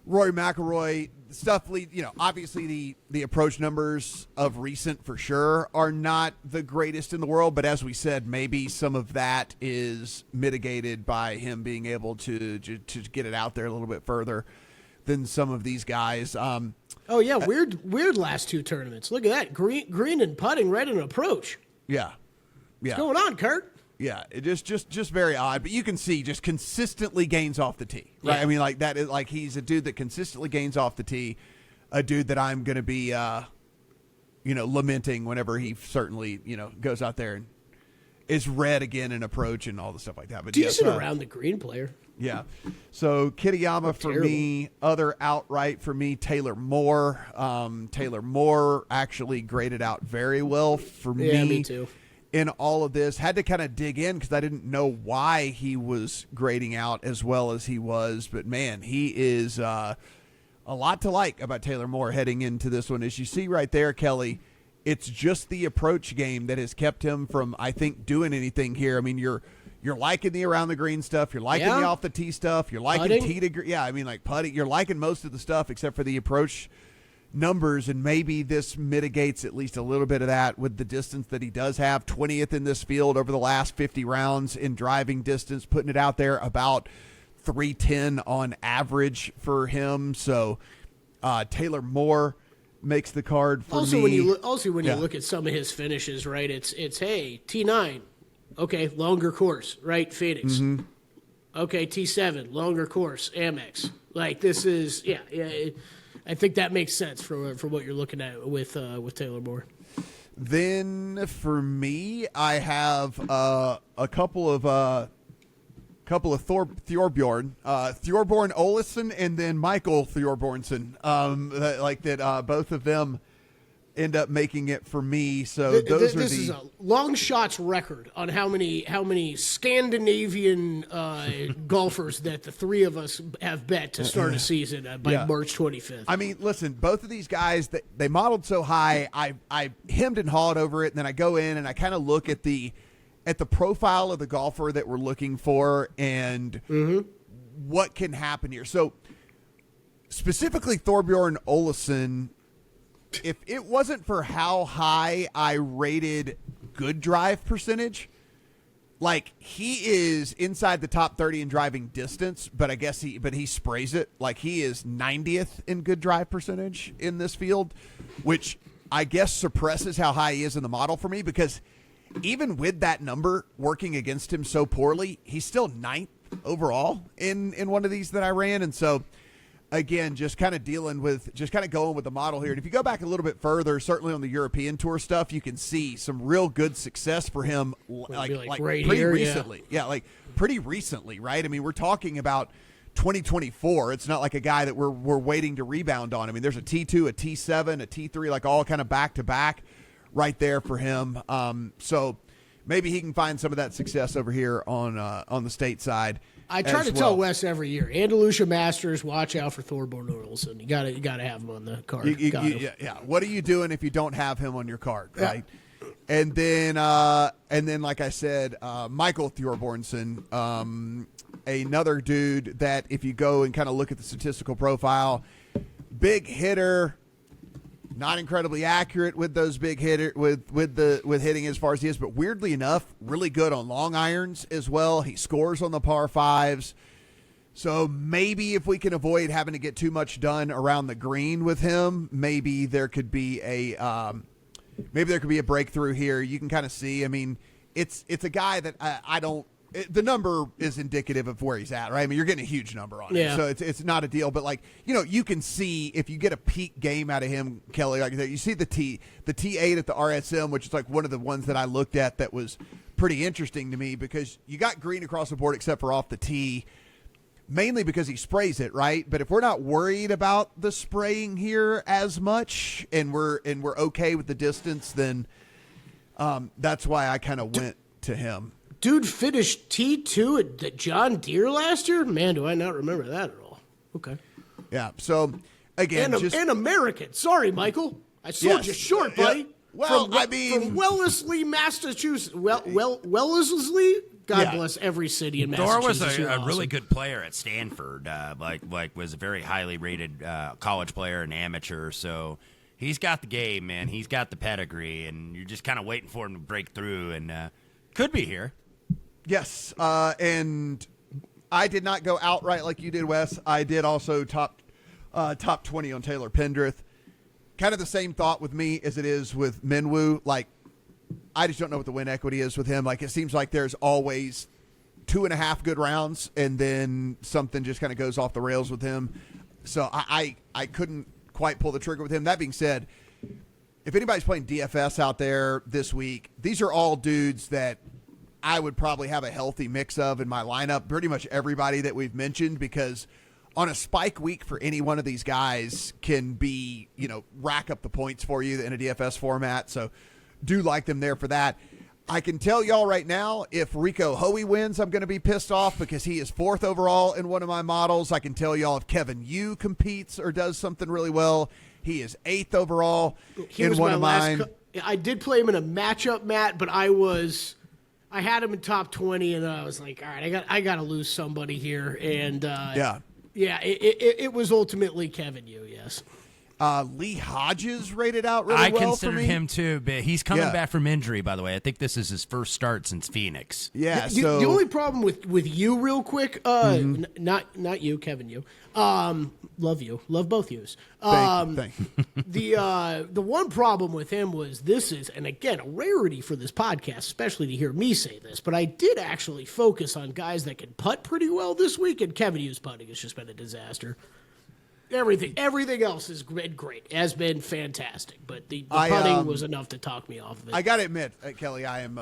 Rory McIlroy. Stuff, obviously the approach numbers of recent for sure are not the greatest in the world, but as we said, maybe some of that is mitigated by him being able to get it out there a little bit further than some of these guys. Weird last 2 tournaments. Look at that. Green and putting right in approach. Yeah. What's going on, Kurt? Yeah, it just very odd, but you can see just consistently gains off the tee, right? Yeah. That is he's a dude that consistently gains off the tee, a dude that I'm going to be, lamenting whenever he certainly, goes out there and is red again in approach and all the stuff like that. But decent around the green player. Yeah. So Kitayama for me, other outright for me, Taylor Moore. Taylor Moore actually graded out very well for me. Yeah, me too. In all of this, had to kind of dig in because I didn't know why he was grading out as well as he was. But man, he is a lot to like about Taylor Moore heading into this one. As you see right there, Kelly, it's just the approach game that has kept him from, I think, doing anything here. You're liking the around the green stuff, you're liking the off the tee stuff, you're liking putting. tee to green. Yeah, putting. You're liking most of the stuff except for the approach numbers, and maybe this mitigates at least a little bit of that with the distance that he does have. 20th in this field over the last 50 rounds in driving distance, putting it out there about 310 on average for him. So Taylor Moore makes the card for also, me. When you look at some of his finishes, right, it's hey, T9, okay, longer course, right, Phoenix. Mm-hmm. Okay, T7, longer course, Amex. This is, I think that makes sense for what you're looking at with Taylor Moore. Then for me, I have a couple of Thorbjorn Olesen, and then Michael Thorbjornsen. Both of them end up making it for me. So this is a long shots record on how many Scandinavian golfers that the 3 of us have bet to start a season by March 25th. Listen, both of these guys, they modeled so high. I hemmed and hawed over it, and then I go in and I kind of look at the profile of the golfer that we're looking for and what can happen here. So specifically Thorbjorn Olesen, if it wasn't for how high I rated good drive percentage, he is inside the top 30 in driving distance, but I guess he sprays it. He is 90th in good drive percentage in this field, which I guess suppresses how high he is in the model for me, because even with that number working against him so poorly, he's still 9th overall in one of these that I ran. And so again, just kind of going with the model here. And if you go back a little bit further, certainly on the European Tour stuff, you can see some real good success for him, like right pretty here, recently. Yeah, like pretty recently, right? I mean, we're talking about 2024. It's not like a guy that we're waiting to rebound on. I mean, there's a T2, a T7, a T3, like all kind of back to back right there for him. So maybe he can find some of that success over here on the state side. I try to tell Wes every year, Andalusia Masters, watch out for Thorborn Orelson. You gotta have him on the card. Yeah. What are you doing if you don't have him on your card, right? Yeah. And then, like I said, Michael Thorbornson, another dude that if you go and kind of look at the statistical profile, big hitter, not incredibly accurate with those big hitter with hitting as far as he is, but weirdly enough, really good on long irons as well. He scores on the par fives. So maybe if we can avoid having to get too much done around the green with him, maybe there could be a breakthrough here. You can kind of see. I mean, it's a guy that the number is indicative of where he's at, right? I mean, you're getting a huge number on him, so it's not a deal. But like, you can see if you get a peak game out of him, Kelly. Like you see the T8 at the RSM, which is like one of the ones that I looked at that was pretty interesting to me because you got green across the board except for off the tee, mainly because he sprays it, right? But if we're not worried about the spraying here as much, and we're okay with the distance, then that's why I kind of went to him. Dude finished T2 at the John Deere last year? Man, do I not remember that at all. Okay. Yeah, so, again, and American. Sorry, Michael. I sold you short, buddy. Yeah. Well, from Wellesley, Massachusetts. Wellesley? God bless every city in Massachusetts. Thor was a really good player at Stanford. Was a very highly rated college player and amateur, so he's got the game, man. He's got the pedigree, and you're just kind of waiting for him to break through, and could be here. Yes, and I did not go outright like you did, Wes. I did also top 20 on Taylor Pendrith. Kind of the same thought with me as it is with Minwoo. Like, I just don't know what the win equity is with him. Like, it seems like there's always 2.5 good rounds, and then something just kind of goes off the rails with him. So I couldn't quite pull the trigger with him. That being said, if anybody's playing DFS out there this week, these are all dudes that I would probably have a healthy mix of in my lineup. Pretty much everybody that we've mentioned, because on a spike week for any one of these guys can be, rack up the points for you in a DFS format. So do like them there for that. I can tell y'all right now, if Rico Hoey wins, I'm going to be pissed off because he is 4th overall in one of my models. I can tell y'all if Kevin Yu competes or does something really well, he is 8th overall in one of mine. I did play him in a matchup, Matt, but I had him in top 20, and I was like, all right, I got to lose somebody here. And it was ultimately Kevin Yu, yes. Lee Hodges rated out really well for me. I considered him too, but he's coming back from injury, by the way. I think this is his first start since Phoenix. Yeah. The only problem with you, real quick, not you, Kevin Yu. Love you, love both yous. Thank you. The one problem with him was this is, and again, a rarity for this podcast, especially to hear me say this, but I did actually focus on guys that can putt pretty well this week, and Kevin Yu's putting has just been a disaster. Everything else has been great, has been fantastic, but the putting was enough to talk me off of it. I got to admit, Kelly, I'm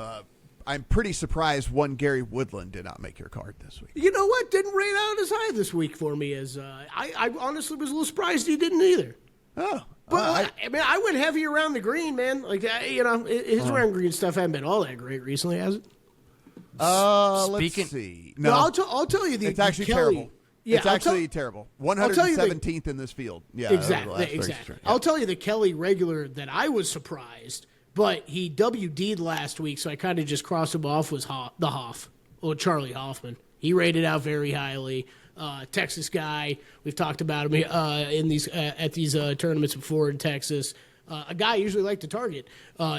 pretty surprised one Gary Woodland did not make your card this week. You know what? Didn't rate out as high this week for me as I honestly was a little surprised he didn't either. Oh, but I went heavy around the green, man. Like his round green stuff hasn't been all that great recently, has it? Let's see. No, I'll tell you it's actually terrible. Yeah, it's actually terrible. 117th in this field. Yeah, exactly. I'll tell you the Kelly regular that I was surprised, but he WD'd last week, so I kind of just crossed him off, was Charlie Hoffman. He rated out very highly. Texas guy. We've talked about him in these at these tournaments before in Texas. A guy I usually like to target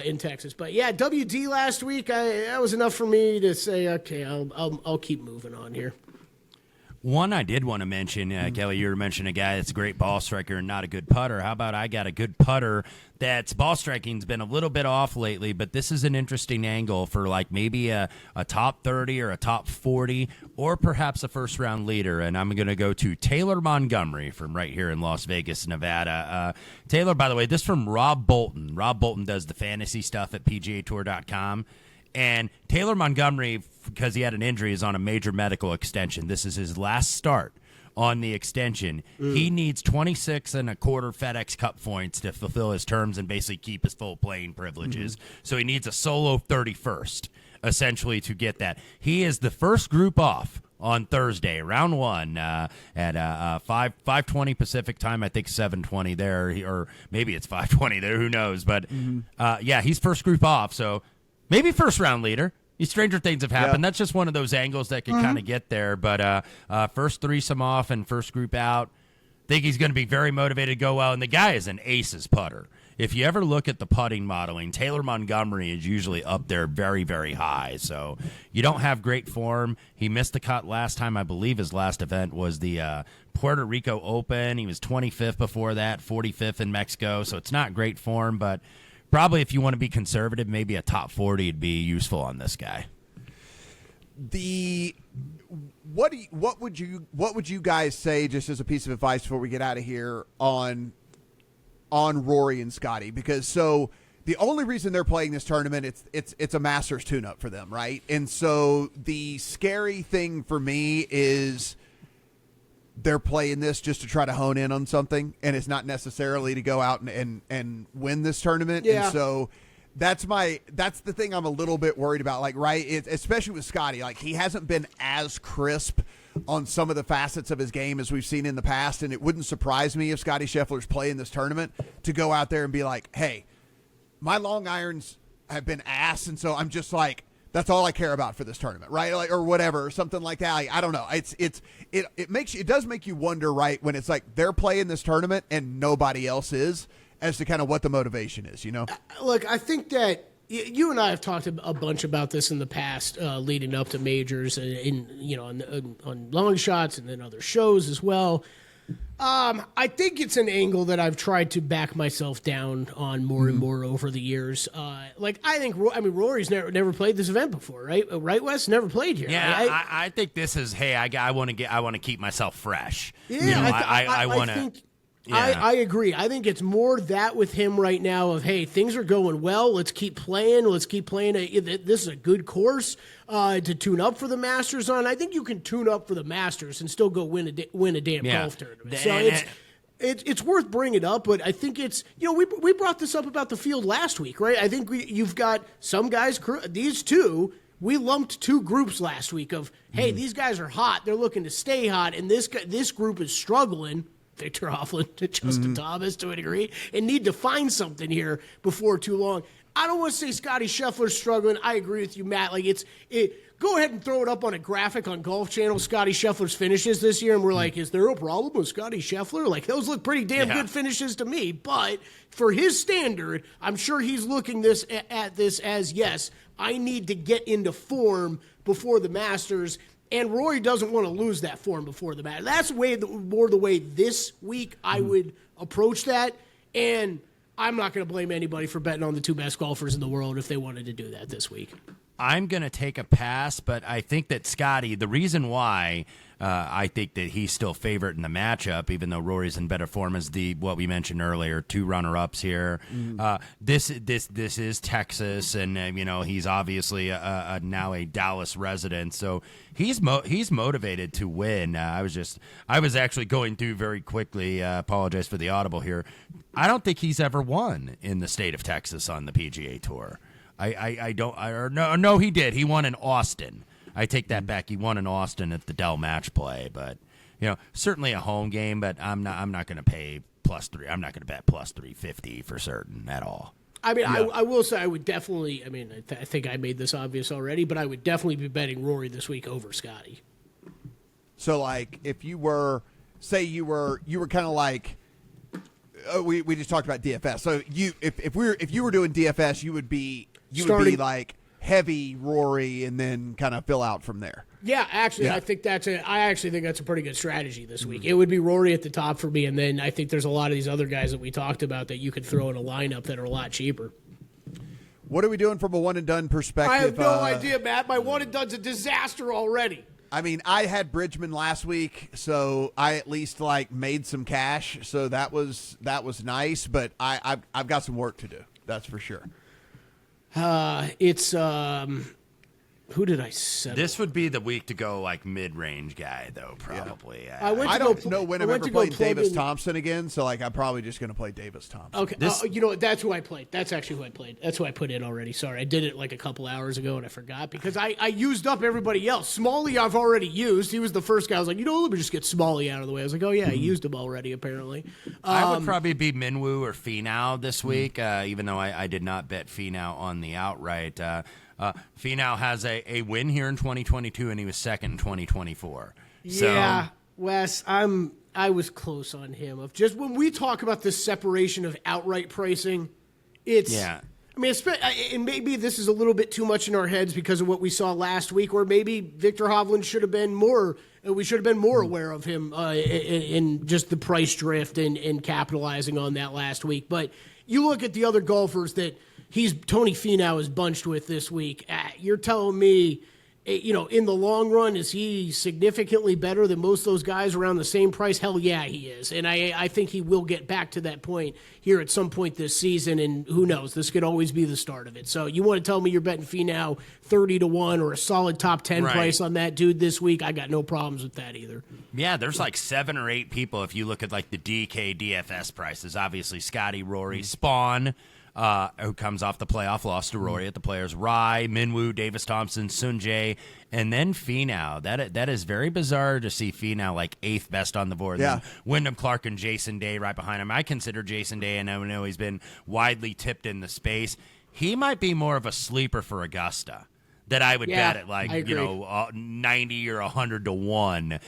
in Texas. But yeah, WD last week, that was enough for me to say, okay, I'll keep moving on here. One I did want to mention, Kelly, you were mentioning a guy that's a great ball striker and not a good putter. How about I got a good putter that's ball striking's been a little bit off lately, but this is an interesting angle for like maybe a top 30 or a top 40 or perhaps a first-round leader, and I'm going to go to Taylor Montgomery from right here in Las Vegas, Nevada. Taylor, by the way, this from Rob Bolton. Rob Bolton does the fantasy stuff at PGAtour.com. And Taylor Montgomery, because he had an injury, is on a major medical extension. This is his last start on the extension. He needs 26 and a quarter FedEx Cup points to fulfill his terms and basically keep his full playing privileges. So he needs a solo 31st, essentially, to get that. He is the first group off on Thursday, round one, at 5:20 Pacific time. I think 7:20 there, or maybe it's 5:20 there. Who knows? But yeah, he's first group off. So. Maybe first-round leader. These stranger things have happened. Yeah. That's just one of those angles that can kind of get there. But first threesome off and first group out. Think he's going to be very motivated to go well. And the guy is an aces putter. If you ever look at the putting modeling, Taylor Montgomery is usually up there very, very high. So you don't have great form. He missed the cut last time. I believe his last event was the Puerto Rico Open. He was 25th before that, 45th in Mexico. So it's not great form, but probably if you want to be conservative, maybe a top 40 would be useful on this guy. What would you guys say, just as a piece of advice before we get out of here, on Rory and Scotty? Because so the only reason they're playing this tournament, it's a Masters tune-up for them, right? And so the scary thing for me is they're playing this just to try to hone in on something, and it's not necessarily to go out and win this tournament. Yeah. And so that's the thing I'm a little bit worried about. Like, right, especially with Scotty, like he hasn't been as crisp on some of the facets of his game as we've seen in the past, and it wouldn't surprise me if Scotty Scheffler's playing this tournament to go out there and be like, hey, my long irons have been ass, and so I'm just like, that's all I care about for this tournament, right? Like, or whatever, or something like that. Like, I don't know. It does make you wonder, right, when it's like they're playing this tournament and nobody else is, as to kind of what the motivation is, you know? Look, I think that you and I have talked a bunch about this in the past, leading up to majors, and on long shots, and then other shows as well. I think it's an angle that I've tried to back myself down on more and more over the years. Rory's never played this event before, right? Right, Wes? Never played here. Yeah, I think this is. Hey, I want to keep myself fresh. Yeah, I want to. Yeah. I agree. I think it's more that with him right now of, hey, things are going well. Let's keep playing. This is a good course to tune up for the Masters on. I think you can tune up for the Masters and still go win a damn golf tournament. So it's worth bringing up, but I think it's, we brought this up about the field last week, right? I think you've got some guys, these two, we lumped two groups last week of, hey, these guys are hot. They're looking to stay hot, and this group is struggling. Victor Hovland to Justin Thomas to a degree, and need to find something here before too long. I don't want to say Scotty Scheffler's struggling. I agree with you, Matt. Like go ahead and throw it up on a graphic on Golf Channel, Scotty Scheffler's finishes this year, and we're like, is there a problem with Scotty Scheffler? Like, those look pretty damn good finishes to me. But for his standard, I'm sure he's looking at this as, yes, I need to get into form before the Masters. And Rory doesn't want to lose that form before the match. That's more the way this week I would approach that. And I'm not going to blame anybody for betting on the two best golfers in the world if they wanted to do that this week. I'm going to take a pass, but I think that Scotty, the reason why I think that he's still favorite in the matchup, even though Rory's in better form, is what we mentioned earlier, two runner-ups here. This is Texas, and he's obviously now a Dallas resident, so he's motivated to win. I was actually going through very quickly. Apologize for the audible here. I don't think he's ever won in the state of Texas on the PGA Tour. No, he did. He won in Austin. I take that back. He won in Austin at the Dell Match Play, but certainly a home game. But I'm not going to pay +3. I'm not going to bet +350 for certain at all. I mean, I will say I would definitely. I mean, I think I made this obvious already, but I would definitely be betting Rory this week over Scotty. So, like, if you were, say, you were kind of like. We just talked about DFS. So if you were doing DFS, you would be like heavy Rory and then kind of fill out from there. Yeah, actually, Yeah. I actually think that's a pretty good strategy this week. It would be Rory at the top for me, and then I think there's a lot of these other guys that we talked about that you could throw in a lineup that are a lot cheaper. What are we doing from a one and done perspective? I have no idea, Matt. My one and done's a disaster already. I mean, I had Bridgman last week, so I at least made some cash. So that was nice, but I've got some work to do. That's for sure. It's who did I set? This would be the week to go mid-range guy, though, probably. I went I to don't go, know when I I'm went ever to go playing plug Davis in- Thompson again, so I'm probably just going to play Davis Thompson. Okay, you know what? That's who I played. That's actually who I played. That's who I put in already. Sorry, I did it a couple hours ago and I forgot because I used up everybody else. Smalley I've already used. He was the first guy. I was like, let me just get Smalley out of the way. I was like, oh yeah, I used him already apparently. I would probably be Minwoo or Finau this week, even though I did not bet Finau on the outright. Finau has a win here in 2022, and he was second in 2024. Yeah, Wes, I was close on him. Of just when we talk about this separation of outright pricing, it's Yeah. I mean, and maybe this is a little bit too much in our heads because of what we saw last week, or maybe Victor Hovland should have been more. We should have been more aware of him in just the price drift and capitalizing on that last week. But you look at the other golfers that Tony Finau is bunched with this week. You're telling me, in the long run, is he significantly better than most of those guys around the same price? Hell yeah, he is. And I think he will get back to that point here at some point this season. And who knows, this could always be the start of it. So you want to tell me you're betting Finau 30-1 or a solid top 10 price on that dude this week? I got no problems with that either. Yeah, there's 7 or 8 people if you look at the DK DFS prices. Obviously, Scotty, Rory, Spawn, who comes off the playoff loss to Rory at the Players, Rai, Minwoo, Davis Thompson, Sunjae, and then Finau. That is very bizarre to see Finau 8th best on the board. Yeah. Then Wyndham Clark and Jason Day right behind him. I consider Jason Day, and I know he's been widely tipped in the space. He might be more of a sleeper for Augusta that I would bet at 90 or 100 to 1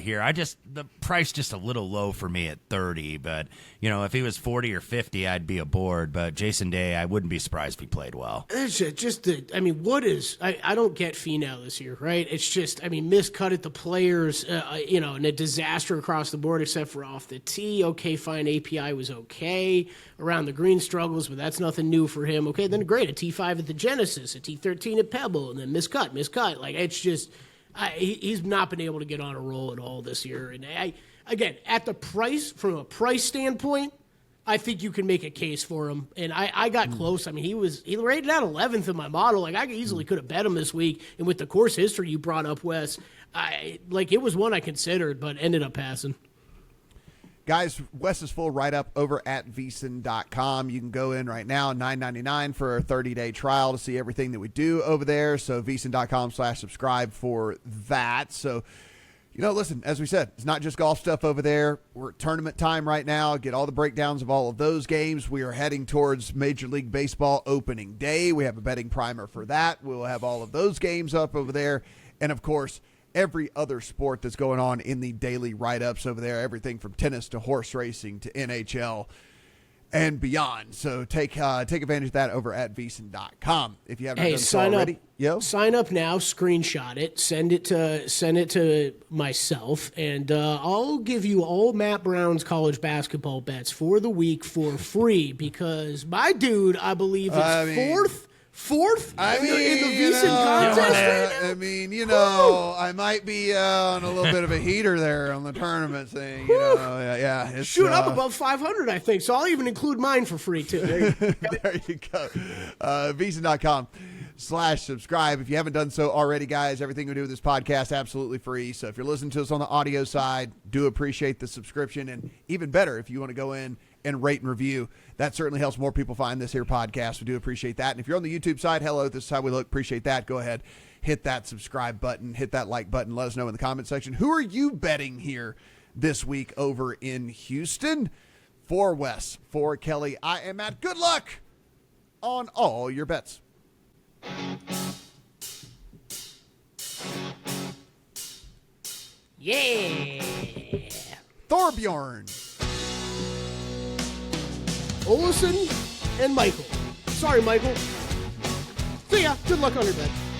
here. The price just a little low for me at 30, but if he was 40 or 50, I'd be aboard. But Jason Day, I wouldn't be surprised if he played well. It's what is I don't get Finau this year, right? It's just miscut at the Players, and a disaster across the board except for off the tee. Okay, fine, API was okay. Around the green struggles, but that's nothing new for him. Okay, then great, a T5 at the Genesis, a T13 at Pebble, and then miscut. It's just he's not been able to get on a roll at all this year. And again, at the price, from a price standpoint, I think you can make a case for him. And I got close. He rated out 11th in my model. I easily could have bet him this week. And with the course history you brought up, Wes, it was one I considered, but ended up passing. Guys, Wes's full write-up over at VSiN.com. You can go in right now, $9.99 for a 30-day trial to see everything that we do over there. So VSiN.com/subscribe for that. So, listen, as we said, it's not just golf stuff over there. We're at tournament time right now. Get all the breakdowns of all of those games. We are heading towards Major League Baseball opening day. We have a betting primer for that. We'll have all of those games up over there. And, of course, every other sport that's going on in the daily write-ups over there, everything from tennis to horse racing to NHL and beyond. So take advantage of that over at VSiN.com. If you haven't done so already. Sign up now, screenshot it, send it to myself, and I'll give you all Matt Brown's college basketball bets for the week for free because my dude, I believe, is fourth in the VSiN contest right now? I might be on a little bit of a heater there on the tournament thing. Shoot up above 500, I think. So I'll even include mine for free, too. There you go. VSiN.com/subscribe. If you haven't done so already, guys, everything we do with this podcast, absolutely free. So if you're listening to us on the audio side, do appreciate the subscription. And even better, if you want to go in and rate and review, that certainly helps more people find this here podcast. We do appreciate that. And if you're on the YouTube side, hello, this is how we look. Appreciate that. Go ahead, hit that subscribe button, hit that like button. Let us know in the comment section. Who are you betting here this week over in Houston? For Wes, for Kelly, I am Matt. Good luck on all your bets. Yeah. Thorbjorn, Olesen and Michael. Sorry, Michael. See ya. Good luck on your bet.